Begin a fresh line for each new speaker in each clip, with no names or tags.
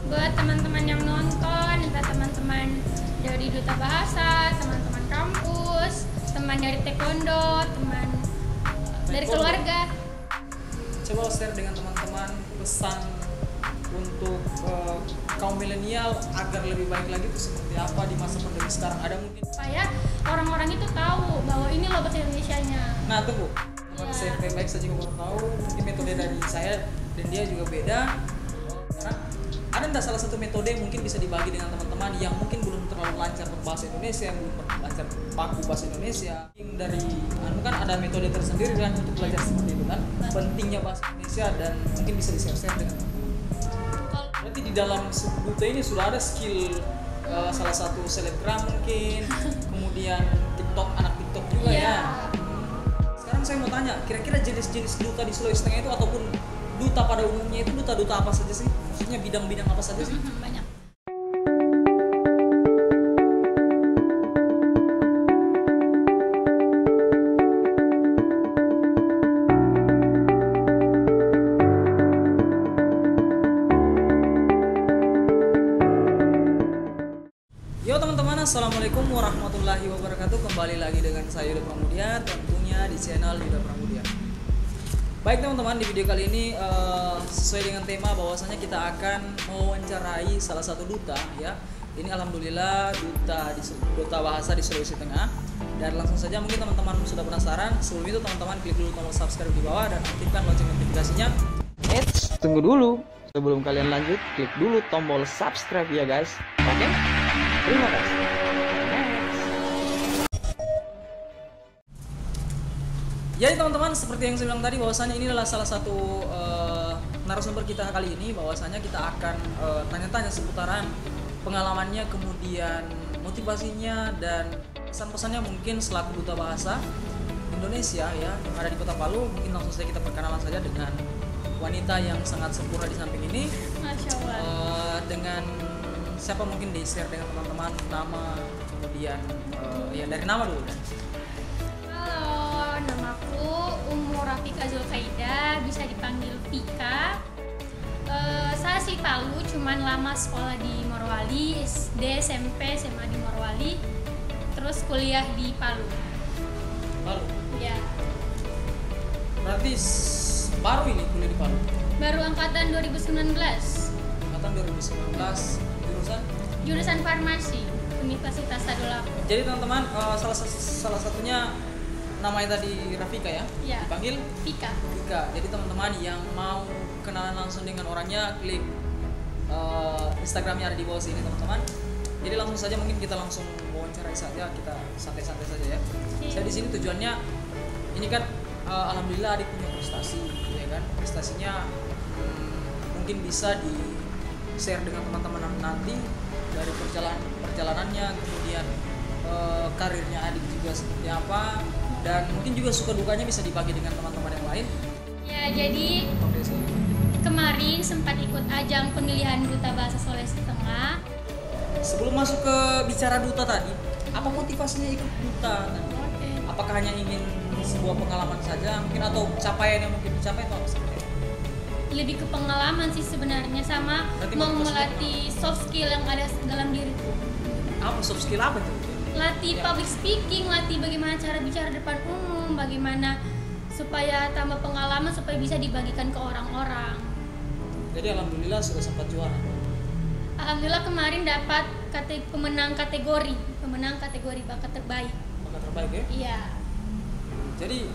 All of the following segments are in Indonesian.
buat teman-teman yang nonton, entah teman-teman dari Duta Bahasa, teman-teman kampus, teman dari taekwondo, teman dari keluarga.
Coba share dengan teman-teman pesan untuk kaum milenial agar lebih baik lagi itu seperti apa di masa pandemi sekarang. Ada mungkin
Supaya orang-orang itu tahu bahwa ini loh bahasa Indonesianya.
nah tuh Bu, teman saya baik saja baru tahu mungkin metode dari saya dan dia juga beda. Karena ada entah salah satu metode yang mungkin bisa dibagi dengan teman-teman yang mungkin belum terlalu lancar berbahasa Indonesia, yang belum lancar baku bahasa Indonesia. Dari kan ada metode tersendiri kan untuk belajar seperti itu kan, pentingnya bahasa Indonesia, dan mungkin bisa di-share dengan teman-teman. Berarti di dalam Duta ini sudah ada skill salah satu selebgram mungkin, kemudian TikTok, anak TikTok juga ya. Sekarang saya mau tanya, kira-kira jenis-jenis duta di Sulawesi Tengah itu ataupun duta pada umumnya itu duta-duta apa saja sih? Maksudnya bidang-bidang apa saja sih?
Banyak.
Yo teman-teman, assalamualaikum warahmatullahi wabarakatuh. Kembali lagi dengan saya Yuda Pramudia, tentunya di channel Yuda Pramudia. Baik teman-teman, di video kali ini sesuai dengan tema bahwasanya kita akan mewawancarai salah satu duta ya. Ini alhamdulillah duta bahasa di Sulawesi Tengah. Dan langsung saja mungkin teman-teman sudah penasaran. Sebelum itu teman-teman klik dulu tombol subscribe di bawah dan aktifkan lonceng notifikasinya.
Tunggu dulu. Sebelum kalian lanjut, klik dulu tombol subscribe ya guys. Oke? Terima kasih.
Jadi teman-teman, seperti yang saya bilang tadi bahwasanya ini adalah salah satu narasumber kita kali ini, bahwasanya kita akan tanya-tanya seputaran pengalamannya, kemudian motivasinya dan pesan-pesannya mungkin selaku duta bahasa Indonesia ya yang ada di Kota Palu. Mungkin langsung saja kita perkenalan saja dengan wanita yang sangat sempurna di samping ini.
Masya Allah.
Dengan siapa mungkin di-share dengan teman-teman nama, kemudian ya dari nama dulu kan.
Halo, namaku Ummu Rafika Zulkaida, bisa dipanggil Vika. Saya asli Palu, cuman lama sekolah di Morowali, SD, SMP, SMA di Morowali, terus kuliah di Palu.
Palu.
Ya,
Berarti baru ini kuliah di Palu.
baru angkatan 2019,
Angkatan 2019
jurusan farmasi, Universitas Tadulako.
Jadi teman-teman, salah satunya namanya tadi Rafika ya,
Ya.
dipanggil
Vika.
Vika. Jadi teman-teman yang mau kenalan langsung dengan orangnya, klik Instagramnya ada di bawah sini teman-teman. Jadi langsung saja mungkin kita langsung wawancarai saja, kita santai-santai saja ya. Saya di sini tujuannya ini kan alhamdulillah adik punya prestasi ya kan, prestasinya mungkin bisa di share dengan teman-teman nanti dari perjalanannya, kemudian karirnya adik juga seperti apa, dan mungkin juga suka dukanya bisa dibagi dengan teman-teman yang lain.
Ya, jadi
Oke sih.
kemarin sempat ikut ajang pemilihan Duta Bahasa Sulawesi Tengah.
Sebelum masuk ke bicara duta tadi, apa motivasinya ikut duta tadi?
Oke.
Apakah hanya ingin sebuah pengalaman saja mungkin, atau capaian yang mungkin dicapai atau apa seperti itu?
Lebih ke pengalaman sih sebenarnya, sama
Berarti
mau
motivasinya
melatih soft skill yang ada dalam diriku.
Apa soft skill apa itu?
Latih
Ya.
public speaking, latih bagaimana cara bicara depan umum, bagaimana supaya tambah pengalaman supaya bisa dibagikan ke orang-orang.
Jadi alhamdulillah sudah sempat juara.
Alhamdulillah kemarin dapat pemenang kategori bakat terbaik.
Bakat terbaik ya.
Iya.
Jadi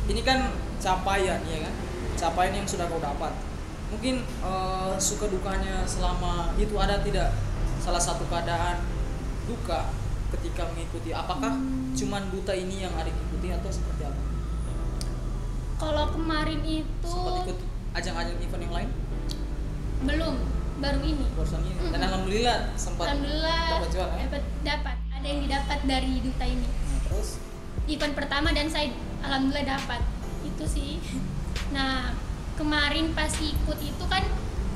ini kan capaian ya kan, capaian yang sudah kau dapat. Mungkin suka dukanya selama itu ada tidak salah satu keadaan duka ketika mengikuti? Apakah cuman duta ini yang ada ikuti atau seperti apa?
Kalau kemarin itu
Sempat ikut ajang-ajang event yang lain?
belum, baru ini.
Barusan ini. Dan alhamdulillah sempat
Alhamdulillah
dapat juara ya.
dapat. Ada yang didapat dari duta ini.
Nah, terus
Event pertama dan saya alhamdulillah dapat. Itu sih. Nah, kemarin pas ikut itu kan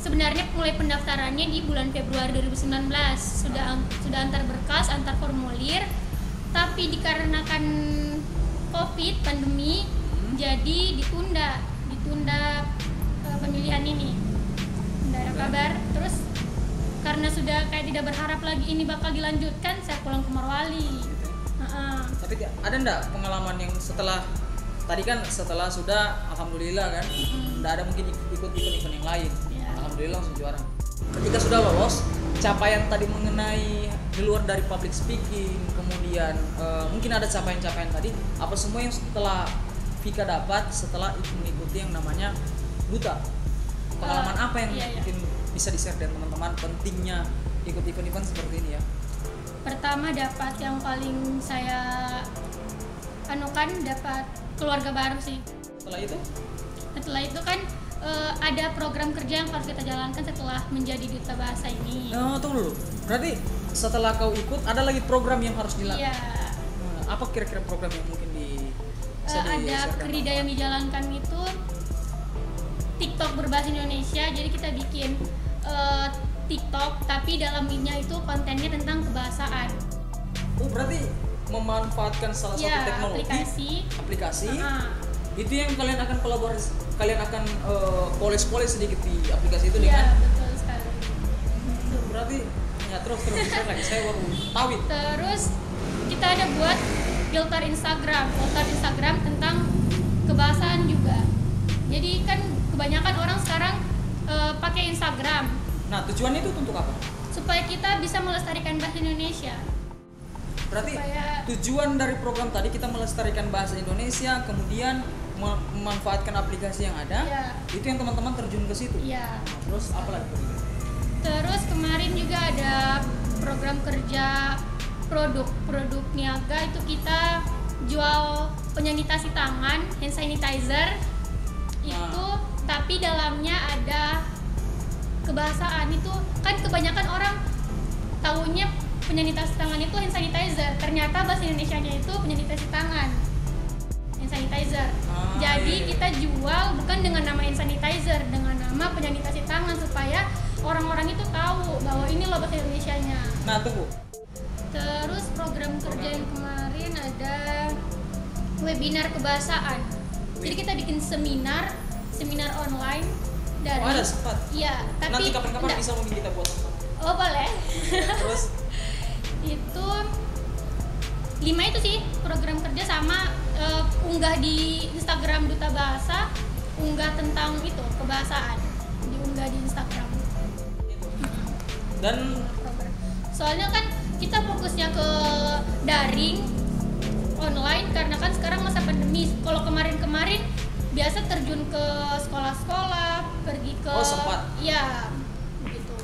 sebenarnya mulai pendaftarannya di bulan Februari 2019. Sudah antar berkas, antar formulir. Tapi dikarenakan Covid, pandemi, jadi ditunda pemilihan ini. Tidak ada kabar. Terus tidak berharap lagi ini bakal dilanjutkan, saya pulang ke Morowali.
Tapi ada ndak pengalaman yang setelah tadi kan setelah sudah alhamdulillah kan ndak ada mungkin ikut event yang lain, alhamdulillah langsung juara. Ketika sudah lolos, capaian tadi mengenai di luar dari public speaking, kemudian mungkin ada capaian-capaian tadi, apa semua yang setelah Vika dapat setelah mengikuti yang namanya duta? Pengalaman apa yang mungkin bisa di-share dengan teman-teman pentingnya ikut event-event seperti ini ya?
Pertama dapat yang paling saya anukan, dapat keluarga baru sih. Setelah itu kan ada program kerja yang harus kita jalankan setelah menjadi duta bahasa ini.
Tunggu dulu. Berarti setelah kau ikut ada lagi program yang harus dilakukan?
Iya.
Apa kira-kira program yang mungkin bisa
ada kerida yang dijalankan itu TikTok berbahasa Indonesia. Jadi kita bikin TikTok tapi dalamnya itu kontennya tentang kebahasaan.
Berarti memanfaatkan salah satu teknologi aplikasi. Itu yang kalian akan kolaborasi, kalian akan polis sedikit di aplikasi itu
kan? Betul sekali.
Berarti ya terus bisa lagi saya baru tahu itu.
Terus kita ada buat filter Instagram tentang kebahasaan juga. Jadi kan kebanyakan orang sekarang pakai Instagram.
Nah, tujuannya itu untuk apa?
Supaya kita bisa melestarikan bahasa Indonesia.
Berarti tujuan dari program tadi kita melestarikan bahasa Indonesia, kemudian memanfaatkan aplikasi yang ada. Itu yang teman-teman terjun ke situ.
Iya.
Terus apa lagi?
Terus kemarin juga ada program kerja produk niaga, itu kita jual penyanitasi tangan, hand sanitizer. Itu tapi dalamnya ada kebahasaan. Itu kan kebanyakan orang tahunya penyanitasi tangan itu hand sanitizer, ternyata bahasa Indonesianya itu penyanitasi tangan, hand sanitizer. Jadi kita jual bukan dengan nama hand sanitizer, dengan nama penyanitasi tangan, supaya orang-orang itu tahu bahwa ini loh bahasa Indonesianya.
Nah, tunggu.
Terus program kerja yang kemarin ada webinar kebahasaan. Jadi kita bikin seminar online dari.
Ada sempat.
Iya, tapi
nanti kapan-kapan bisa mungkin kita buat.
Oh, boleh.
Terus
itu 5 itu sih program kerja, sama unggah di Instagram Duta Bahasa, unggah tentang itu kebahasaan, diunggah di Instagram.
Dan
soalnya kan kita fokusnya ke daring online karena kan sekarang masa pandemi. Kalau kemarin biasa terjun ke sekolah-sekolah, pergi ke
sempat.
Iya, gitu.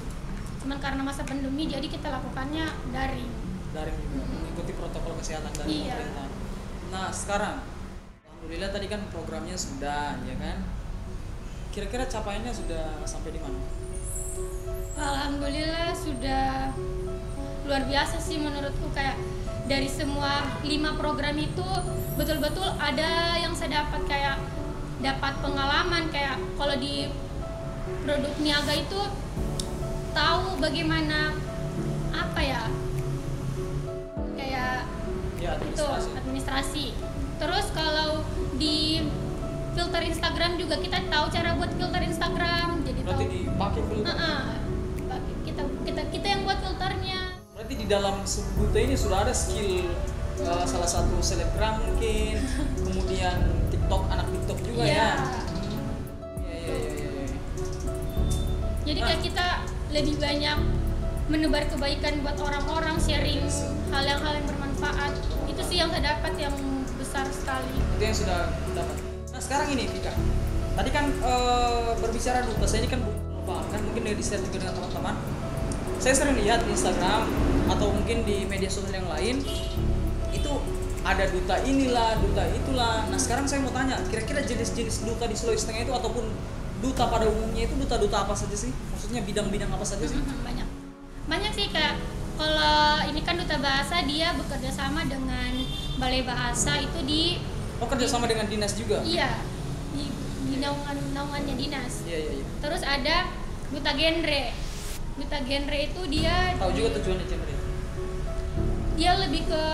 Cuman karena masa pandemi jadi kita lakukannya daring
juga, mengikuti protokol kesehatan dari pemerintah. Nah, sekarang alhamdulillah tadi kan programnya sudah, ya kan? Kira-kira capaiannya sudah sampai di mana?
Alhamdulillah sudah luar biasa sih menurutku. Kayak dari semua 5 program itu betul-betul ada yang saya dapat, kayak dapat pengalaman. Kayak kalau di produk niaga itu tahu bagaimana apa ya, kayak administrasi. Terus kalau di filter Instagram juga kita tahu cara buat filter Instagram. Jadi
berarti dipakai filter.
Kita yang buat filternya.
Berarti di dalam Duta ini sudah ada skill salah satu selebgram mungkin, kemudian anak TikTok juga ya. Iya.
Jadi kayak kita lebih banyak menebar kebaikan buat orang-orang, sharing hal-hal yang bermanfaat. Itu sih yang saya dapat yang besar sekali.
Itu yang sudah dapat. Nah, sekarang ini Vika, tadi kan berbicara Duta, saya ini kan kan mungkin dari share juga dengan teman-teman. Saya sering lihat di Instagram atau mungkin di media sosial yang lain itu ada duta inilah, duta itulah. Nah, sekarang saya mau tanya, kira-kira jenis-jenis duta di Sulawesi Tengah itu ataupun duta pada umumnya itu duta-duta apa saja sih? Maksudnya bidang-bidang apa saja sih?
Banyak sih, Kak. Kalau ini kan Duta Bahasa, dia bekerja sama dengan Balai Bahasa itu di.
Oh, kerja sama dengan dinas juga?
Iya, di naungannya dinas.
Iya.
Terus ada Duta Genre. Duta Genre itu dia.
Tahu juga tujuannya genre?
Dia lebih ke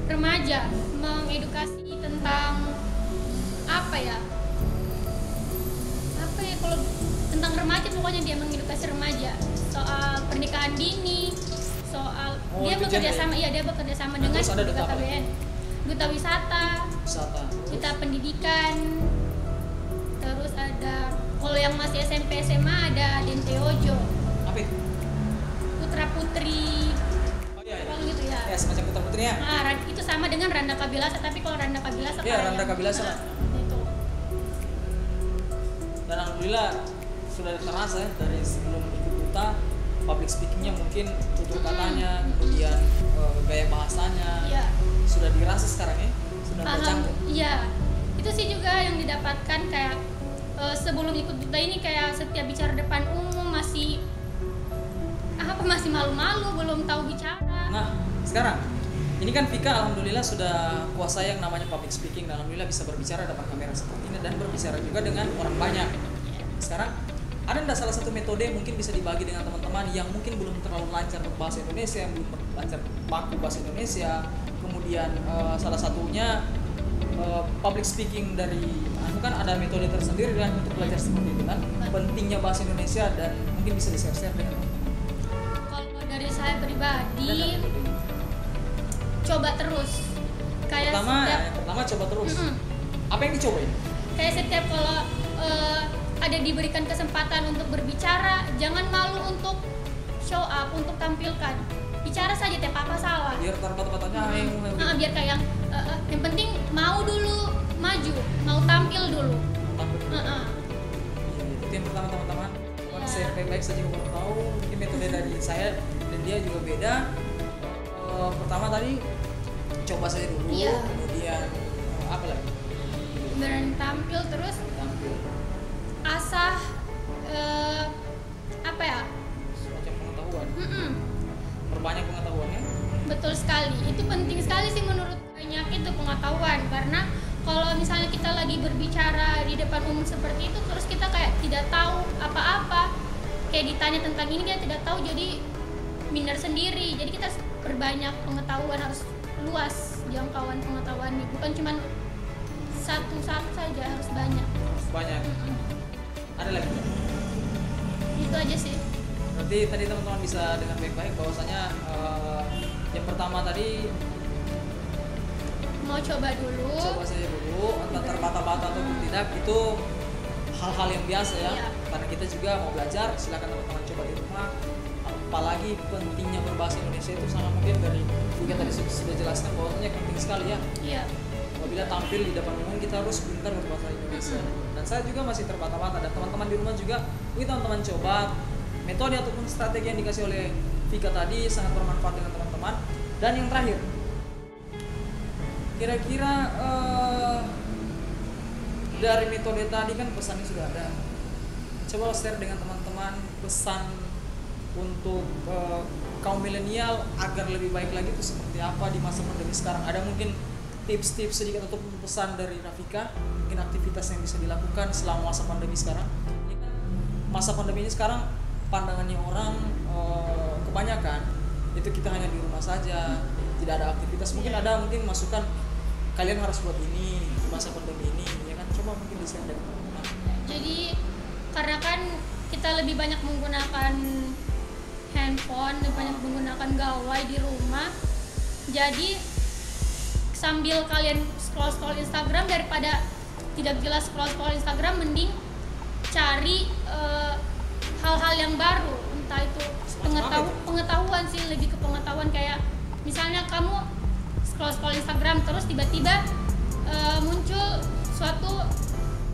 remaja, mengedukasi tentang apa ya kalau tentang remaja, pokoknya dia mengedukasi remaja soal pernikahan Andini soal
Oh,
dia
itu
bekerja
genre.
sama, iya dia bekerja sama
Nah,
dengan
terus ada duta apa
BKKBN, duta wisata,
wisata.
duta pendidikan, terus ada kalau yang masih SMP SMA ada Denteojo,
Apa itu?
putra putri,
Oh iya, iya.
kalau gitu ya.
Ya, semacam putra putrinya.
Nah, itu sama dengan Randa Kabilasa, tapi kalau Randa Kabilasa
Iya, Randa Kabilasa.
itu.
Dan alhamdulillah sudah terasa ya dari sebelum ikut duta, public speakingnya mungkin tutur katanya, kemudian gaya bahasanya
Iya.
sudah dirasa sekarang ya, sudah terjangkau.
Iya, itu sih juga yang didapatkan kayak sebelum ikut duta ini kayak setiap bicara depan umum masih masih malu-malu, belum tahu bicara.
Nah, sekarang ini kan Vika alhamdulillah sudah kuasai yang namanya public speaking dan alhamdulillah bisa berbicara depan kamera seperti ini dan berbicara juga dengan orang banyak. Sekarang ada nggak salah satu metode yang mungkin bisa dibagi dengan teman-teman yang mungkin belum terlalu lancar berbahasa Indonesia, yang belum lancar baku bahasa Indonesia, kemudian salah satunya public speaking dari itu kan ada metode tersendiri kan untuk belajar seperti itu kan, pentingnya bahasa Indonesia dan mungkin bisa di-share dengan teman-teman.
Kalau dari saya
Dan
pribadi,
ada metode.
coba terus. Kayak
Yang pertama coba terus.
Mm-mm.
Apa yang dicoba ini?
kayak setiap kalau ada diberikan kesempatan untuk berbicara, jangan malu untuk show up, untuk tampilkan. Bicara saja, tiap apa salah.
Biar tempat-tempatnya
Biar kayak yang penting mau dulu maju, mau tampil dulu.
Itu yang pertama teman-teman.
Ya.
Saya baik saja mau tahu mungkin metode dari saya dan dia juga beda. Pertama tadi coba saja dulu,
Iya.
kemudian apa lagi?
Berani tampil, terus
Tampil
asah apa ya?
semacam pengetahuan,
Mm-mm.
perbanyak pengetahuannya.
Betul sekali, itu penting sekali sih menurut banyak itu pengetahuan, karena kalau misalnya kita lagi berbicara di depan umum seperti itu terus kita kayak tidak tahu apa-apa, kayak ditanya tentang ini kita tidak tahu, jadi minder sendiri. Jadi kita harus perbanyak pengetahuan, harus luas jangkauan pengetahuannya, bukan cuma satu-satu saja, harus banyak.
Banyak. Ada lagi.
Itu aja sih.
Berarti tadi teman-teman bisa dengan baik-baik bahwasanya yang pertama tadi
Mau coba dulu.
coba saja dulu, entah terbata-bata atau tidak, itu hal-hal yang biasa ya.
Iya.
Karena kita juga mau belajar, silakan teman-teman coba di rumah. Apalagi pentingnya berbahasa Indonesia itu sangat mungkin dari juga tadi sudah jelaskan bahwasanya penting sekali ya.
Iya.
Apabila tampil di depan umum kita harus pintar berbahasa Indonesia. Dan saya juga masih terbata-bata dan teman-teman di rumah juga, teman-teman coba metode ataupun strategi yang dikasih oleh Vika tadi sangat bermanfaat dengan teman-teman. Dan yang terakhir, kira-kira dari metode tadi kan pesannya sudah ada. Coba share dengan teman-teman pesan untuk kaum milenial agar lebih baik lagi itu seperti apa di masa pandemi sekarang. Ada mungkin tips-tips sedikit ataupun pesan dari Rafika, mungkin aktivitas yang bisa dilakukan selama masa pandemi sekarang. Ini kan masa pandemi ini sekarang pandangannya orang kebanyakan itu kita hanya di rumah saja, tidak ada aktivitas. Mungkin ada mungkin masukan kalian harus buat ini di masa pandemi ini, ya kan? Coba mungkin di-share dari teman-teman.
Jadi karena kan kita lebih banyak menggunakan handphone, lebih banyak menggunakan gawai di rumah. Jadi sambil kalian scroll Instagram, daripada tidak jelas scroll Instagram, mending cari hal-hal yang baru, entah itu pengetahuan sih, lebih ke pengetahuan. Kayak misalnya kamu scroll Instagram terus tiba-tiba muncul suatu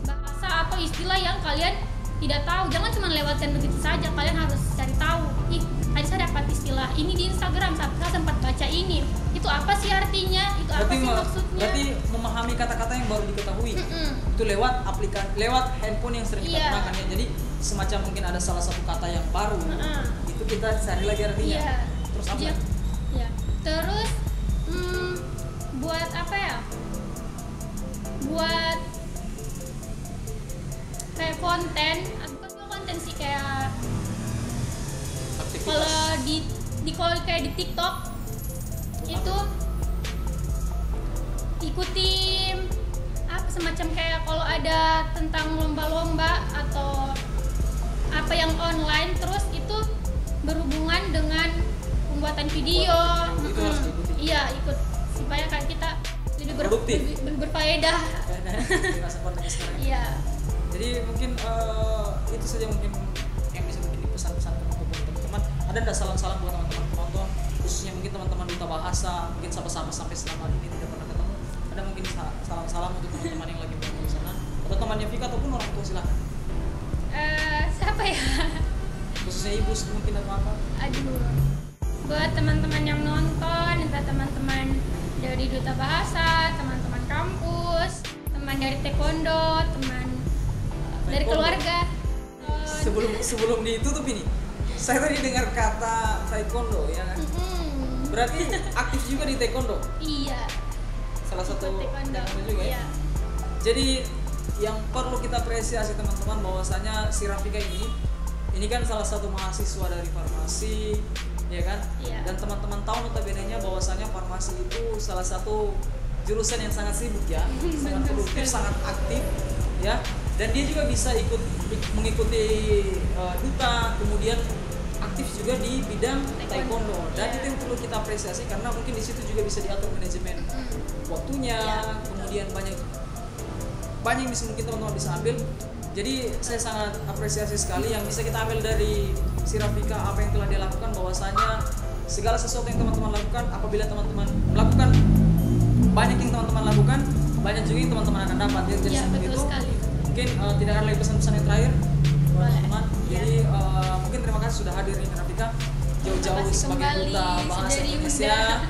bahasa atau istilah yang kalian tidak tahu, jangan cuma lewatkan begitu saja, kalian harus cari tahu. Ih, tadi saya dapat istilah ini di Instagram, saya sempat baca ini, itu apa sih artinya, itu apa sih maksudnya.
Berarti memahami kata-kata yang baru diketahui. Itu lewat aplikasi, lewat handphone yang sering kita
Iya.
gunakan ya. Jadi semacam mungkin ada salah satu kata yang baru, itu kita cari lagi artinya.
Iya.
Terus apa?
Ya. Terus buat apa ya? Buat kayak konten, bukan konten sih, kayak
Aktivitas.
kalau kayak di TikTok itu ikuti apa semacam kayak kalau ada tentang lomba-lomba atau apa yang online, terus itu berhubungan dengan pembuatan video.
Itu harus diikuti.
Iya, ikut supaya kayak kita lebih
Produktif.
berfaedah.
Di masa pandemi sekarang.
Iya.
Jadi mungkin itu saja mungkin yang bisa mungkin dipesan-pesan untuk teman-teman. Ada nggak salam-salam buat teman-teman penonton, khususnya mungkin teman-teman duta bahasa, mungkin sama-sama sampai selama ini tidak pernah ketemu. Ada mungkin salam-salam untuk teman-teman yang lagi berada di sana, atau temannya Vika ataupun orang tua, silakan.
Siapa ya?
Khususnya ibu mungkin atau apa?
Aduh. Buat teman-teman yang nonton, entah teman-teman dari duta bahasa, teman-teman kampus, teman dari taekwondo, teman dari
Taekwondo.
keluarga.
Sebelum ditutup ini, saya tadi dengar kata taekwondo, ya kan? Berarti aktif juga di taekwondo,
Iya.
salah satu
Ikut taekwondo.
juga ya.
Iya.
Jadi yang perlu kita apresiasi teman-teman bahwasanya si Rafika ini kan salah satu mahasiswa dari farmasi, ya kan?
Iya.
Dan teman-teman tahu notabene-nya bahwasanya farmasi itu salah satu jurusan yang sangat sibuk ya, sangat produktif, sangat aktif, ya. Dan dia juga bisa mengikuti duta, kemudian aktif juga di bidang taekwondo. Dan
Iya.
itu yang perlu kita apresiasi karena mungkin di situ juga bisa diatur manajemen waktunya,
Iya.
kemudian banyak yang bisa mungkin teman-teman bisa ambil. Jadi saya sangat apresiasi sekali yang bisa kita ambil dari si Rafika, apa yang telah dia lakukan, bahwasanya segala sesuatu yang teman-teman lakukan, apabila teman-teman melakukan, banyak yang teman-teman lakukan, banyak juga yang teman-teman akan dapat. Jadi
Iya,
seperti
betul
itu.
sekali.
Mungkin tidak ada lagi pesan-pesan yang terakhir buat
Boleh.
teman-teman.
Iya.
Jadi mungkin terima kasih sudah hadir nih Rafika jauh-jauh
Terima kasih
sebagai
kembali,
duta bahasa
sudah
Indonesia.
diundang.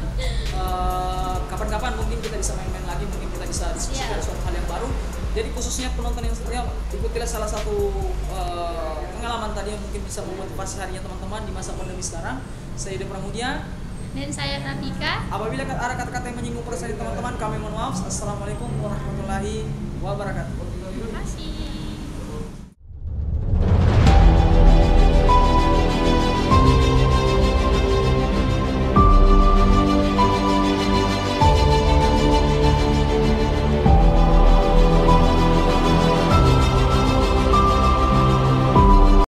Kapan-kapan mungkin kita bisa main-main lagi, mungkin kita bisa diskusi
Iya.
dari suatu hal yang baru. Jadi khususnya penonton yang setia, ikutilah salah satu pengalaman tadi yang mungkin bisa memotivasi harinya teman-teman di masa pandemi sekarang. Saya Yuda Pramudia.
Dan saya Rafika.
Apabila ada kata-kata yang menyinggung perasaan teman-teman, kami mohon maaf. Assalamualaikum warahmatullahi wabarakatuh.
Terima kasih.